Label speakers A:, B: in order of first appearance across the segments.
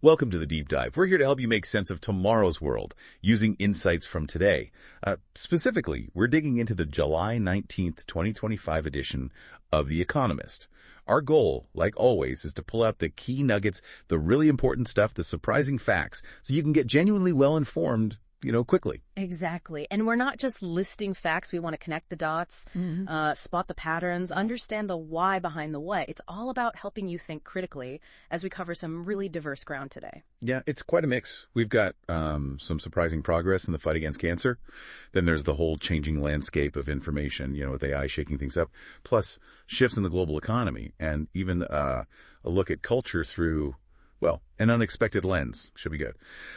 A: Welcome to the Deep Dive. We're here to help you make sense of tomorrow's world using insights from today. Specifically, we're digging into the July 19th, 2025 edition of The Economist. Our goal, like always, is to pull out the key nuggets, the really important stuff, the surprising facts, so you can get genuinely well-informed, quickly.
B: Exactly. And we're not just listing facts. We want to connect the dots, spot the patterns, understand the why behind the what. It's all about helping you think critically as we cover some really diverse ground today.
A: Yeah, it's quite a mix. We've got some surprising progress in the fight against cancer. Then there's the whole changing landscape of information, with AI shaking things up, plus shifts in the global economy, and even a look at culture through, an unexpected lens. Should be good.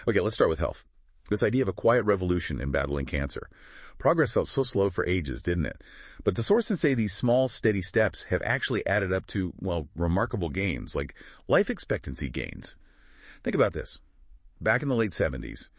A: Okay, let's start with health. This idea of a quiet revolution in battling cancer. Progress felt so slow for ages, didn't it? But the sources say these small, steady steps have actually added up to, remarkable gains, like life expectancy gains. Think about this. Back in the late 70s,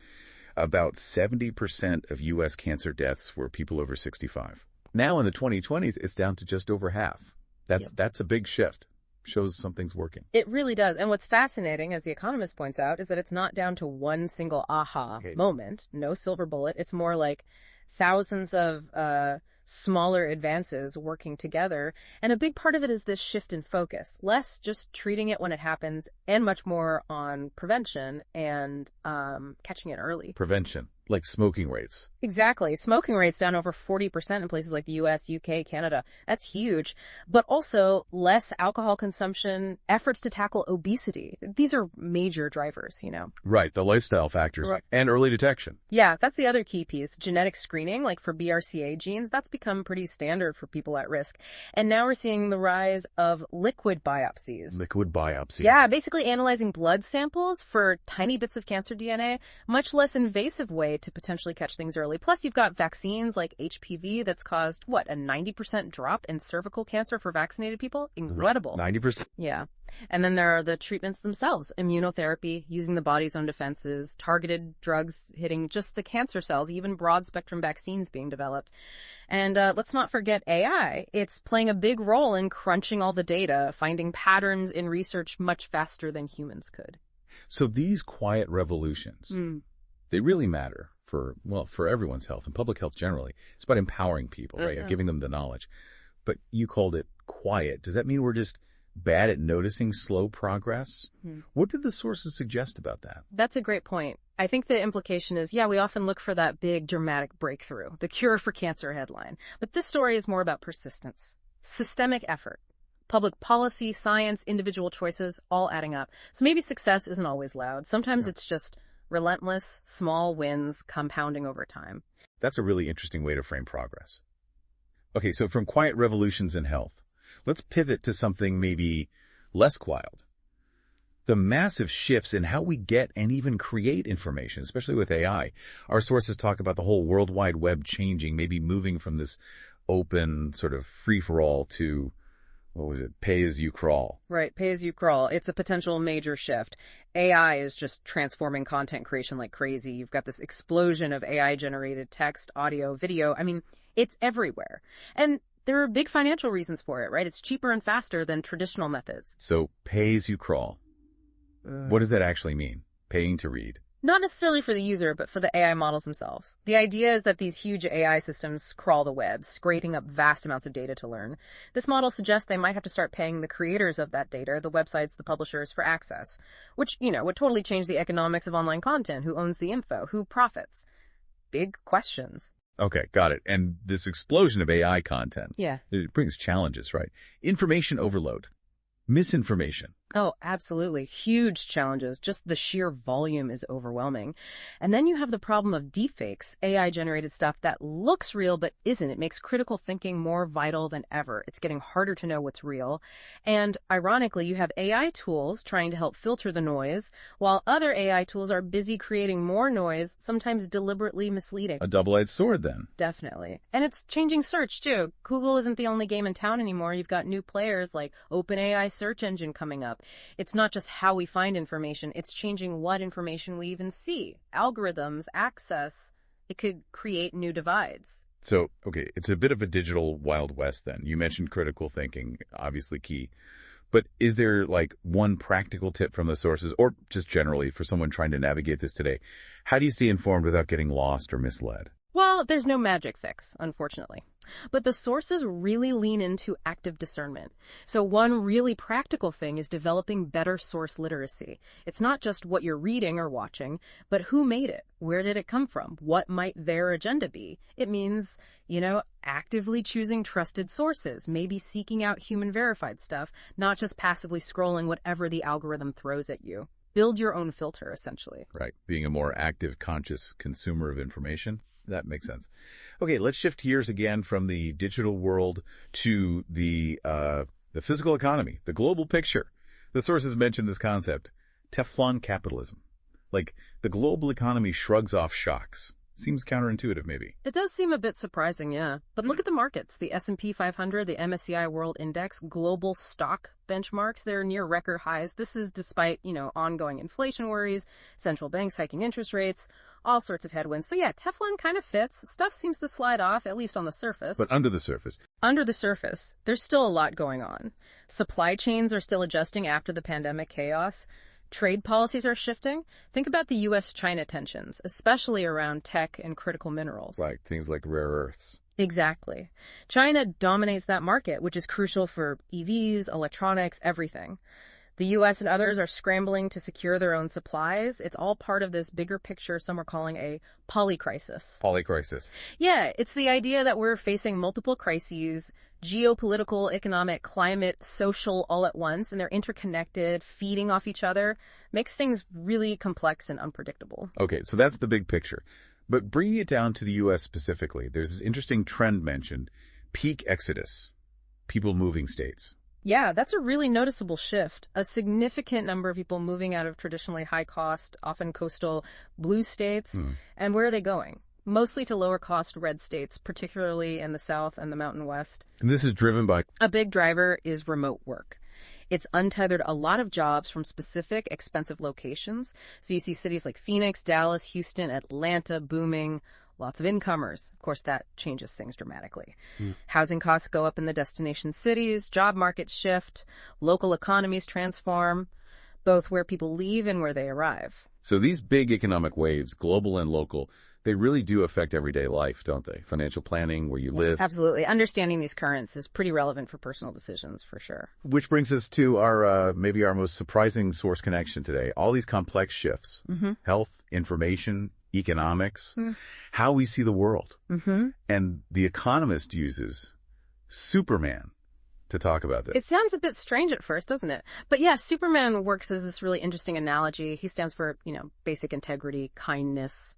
A: about 70% of U.S. cancer deaths were people over 65. Now in the 2020s, it's down to just over half. That's a big shift. Shows something's working.
B: It really does. And what's fascinating, as The Economist points out, is that it's not down to one single aha moment, no silver bullet. It's more like thousands of smaller advances working together. And a big part of it is this shift in focus, less just treating it when it happens and much more on prevention and catching it early.
A: Prevention, like smoking rates.
B: Exactly. Smoking rates down over 40% in places like the US, UK, Canada. That's huge. But also less alcohol consumption, efforts to tackle obesity. These are major drivers,
A: Right, the lifestyle factors and early detection.
B: Yeah, that's the other key piece. Genetic screening, like for BRCA genes, that's become pretty standard for people at risk. And now we're seeing the rise of liquid biopsies.
A: Liquid biopsy.
B: Yeah, basically analyzing blood samples for tiny bits of cancer DNA, much less invasive way to potentially catch things early. Plus, you've got vaccines like HPV that's caused, a 90% drop in cervical cancer for vaccinated people? Incredible.
A: 90%?
B: Yeah. And then there are the treatments themselves. Immunotherapy, using the body's own defenses, targeted drugs hitting just the cancer cells, even broad-spectrum vaccines being developed. And let's not forget AI. It's playing a big role in crunching all the data, finding patterns in research much faster than humans could.
A: So these quiet revolutions, they really matter for everyone's health and public health generally. It's about empowering people, right? Giving them the knowledge. But you called it quiet. Does that mean we're just bad at noticing slow progress? What did the sources suggest about that?
B: That's a great point. I think the implication is, we often look for that big dramatic breakthrough, the cure for cancer headline. But this story is more about persistence, systemic effort, public policy, science, individual choices, all adding up. So maybe success isn't always loud. Sometimes it's just relentless, small wins compounding over time.
A: That's a really interesting way to frame progress. Okay, so from quiet revolutions in health, let's pivot to something maybe less quiet. The massive shifts in how we get and even create information, especially with AI. Our sources talk about the whole World Wide Web changing, maybe moving from this open sort of free-for-all to, pay as you crawl.
B: Right, pay as you crawl. It's a potential major shift. AI is just transforming content creation like crazy. You've got this explosion of AI-generated text, audio, video. I mean, it's everywhere. And there are big financial reasons for it, right? It's cheaper and faster than traditional methods.
A: So pay as you crawl. What does that actually mean? Paying to read?
B: Not necessarily for the user, but for the AI models themselves. The idea is that these huge AI systems crawl the web, scraping up vast amounts of data to learn. This model suggests they might have to start paying the creators of that data, the websites, the publishers, for access, which, would totally change the economics of online content. Who owns the info? Who profits? Big questions.
A: Okay, got it. And this explosion of AI content, it brings challenges, right? Information overload, misinformation.
B: Oh, absolutely. Huge challenges. Just the sheer volume is overwhelming. And then you have the problem of deepfakes, AI-generated stuff that looks real but isn't. It makes critical thinking more vital than ever. It's getting harder to know what's real. And ironically, you have AI tools trying to help filter the noise, while other AI tools are busy creating more noise, sometimes deliberately misleading.
A: A double-edged sword, then.
B: Definitely. And it's changing search, too. Google isn't the only game in town anymore. You've got new players like OpenAI search engine coming up. It's not just how we find information, it's changing what information we even see. Algorithms, access, it could create new divides.
A: So, okay, it's a bit of a digital Wild West then. You mentioned critical thinking, obviously key. But is there like one practical tip from the sources, or just generally for someone trying to navigate this today? How do you stay informed without getting lost or misled?
B: Well, there's no magic fix, unfortunately. But the sources really lean into active discernment. So one really practical thing is developing better source literacy. It's not just what you're reading or watching, but who made it? Where did it come from? What might their agenda be? It means, actively choosing trusted sources, maybe seeking out human verified stuff, not just passively scrolling whatever the algorithm throws at you. Build your own filter, essentially.
A: Right. Being a more active, conscious consumer of information. That makes sense. Okay, let's shift gears again from the digital world to the physical economy, the global picture. The sources mention this concept, Teflon capitalism. Like the global economy shrugs off shocks. Seems counterintuitive, maybe.
B: It does seem a bit surprising, yeah. But look at the markets. The S&P 500, the MSCI World Index, global stock benchmarks, they're near record highs. This is despite, ongoing inflation worries, central banks hiking interest rates, all sorts of headwinds. So yeah, Teflon kind of fits. Stuff seems to slide off, at least on the surface.
A: But under the surface?
B: Under the surface, there's still a lot going on. Supply chains are still adjusting after the pandemic chaos. Trade policies are shifting. Think about the U.S.-China tensions, especially around tech and critical minerals.
A: Like things like rare earths.
B: Exactly. China dominates that market, which is crucial for EVs, electronics, everything. The U.S. and others are scrambling to secure their own supplies. It's all part of this bigger picture some are calling a polycrisis.
A: Polycrisis.
B: Yeah, it's the idea that we're facing multiple crises, geopolitical, economic, climate, social, all at once, and they're interconnected, feeding off each other, makes things really complex and unpredictable.
A: Okay, so that's the big picture. But bringing it down to the U.S. specifically, there's this interesting trend mentioned, peak exodus, people moving states.
B: Yeah, that's a really noticeable shift. A significant number of people moving out of traditionally high-cost, often coastal, blue states. And where are they going? Mostly to lower-cost red states, particularly in the South and the Mountain West.
A: And this is driven by...
B: A big driver is remote work. It's untethered a lot of jobs from specific, expensive locations. So you see cities like Phoenix, Dallas, Houston, Atlanta booming, lots of incomers. Of course, that changes things dramatically. Housing costs go up in the destination cities, job markets shift, local economies transform, both where people leave and where they arrive.
A: So these big economic waves, global and local, they really do affect everyday life, don't they? Financial planning, where you live.
B: Absolutely. Understanding these currents is pretty relevant for personal decisions, for sure.
A: Which brings us to our maybe our most surprising source connection today. All these complex shifts, health, information, economics, how we see the world. And The Economist uses Superman to talk about this.
B: It sounds a bit strange at first, doesn't it? But yeah, Superman works as this really interesting analogy. He stands for, basic integrity, kindness,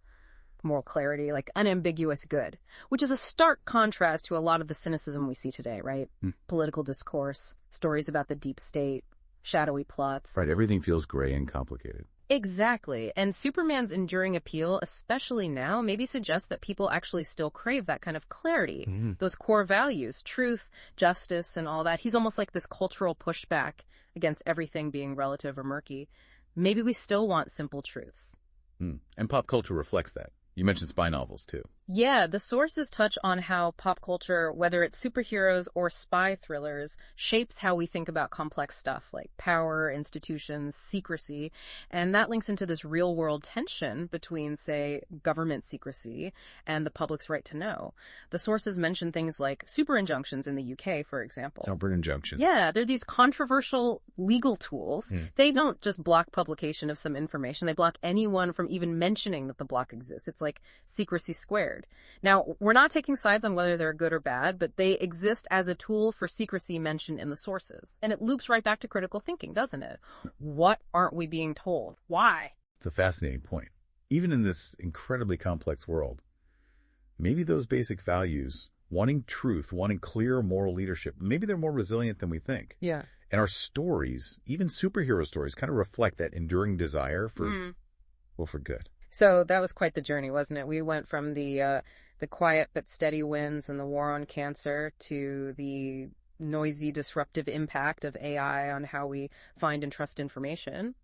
B: moral clarity, like unambiguous good, which is a stark contrast to a lot of the cynicism we see today, right? Political discourse, stories about the deep state, shadowy plots.
A: Right, everything feels gray and complicated.
B: Exactly. And Superman's enduring appeal, especially now, maybe suggests that people actually still crave that kind of clarity, those core values, truth, justice, and all that. He's almost like this cultural pushback against everything being relative or murky. Maybe we still want simple truths.
A: And pop culture reflects that. You mentioned spy novels, too.
B: Yeah, the sources touch on how pop culture, whether it's superheroes or spy thrillers, shapes how we think about complex stuff like power, institutions, secrecy. And that links into this real-world tension between, say, government secrecy and the public's right to know. The sources mention things like super injunctions in the UK, for example.
A: Albert injunction.
B: Yeah, they're these controversial legal tools. They don't just block publication of some information. They block anyone from even mentioning that the block exists. It's like secrecy squared. Now, we're not taking sides on whether they're good or bad, but they exist as a tool for secrecy mentioned in the sources. And it loops right back to critical thinking, doesn't it? What aren't we being told? Why?
A: It's a fascinating point. Even in this incredibly complex world, maybe those basic values, wanting truth, wanting clear moral leadership, maybe they're more resilient than we think.
B: Yeah.
A: And our stories, even superhero stories, kind of reflect that enduring desire for, for good.
B: So that was quite the journey, wasn't it? We went from the quiet but steady wins and the war on cancer to the noisy, disruptive impact of AI on how we find and trust information.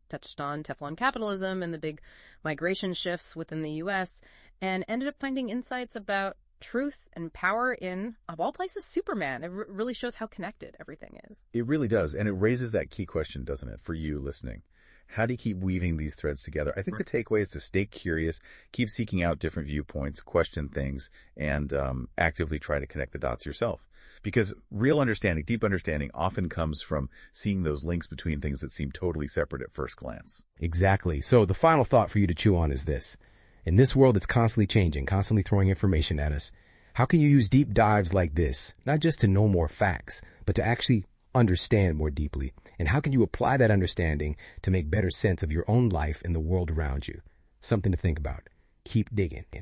B: Touched on Teflon capitalism and the big migration shifts within the U.S. and ended up finding insights about truth and power in, of all places, Superman. It really shows how connected everything is.
A: It really does. And it raises that key question, doesn't it, for you listening? How do you keep weaving these threads together? I think the takeaway is to stay curious, keep seeking out different viewpoints, question things, and actively try to connect the dots yourself. Because real understanding, deep understanding, often comes from seeing those links between things that seem totally separate at first glance.
C: Exactly. So the final thought for you to chew on is this. In this world that's constantly changing, constantly throwing information at us, how can you use deep dives like this, not just to know more facts, but to actually understand more deeply? And how can you apply that understanding to make better sense of your own life and the world around you? Something to think about. Keep digging.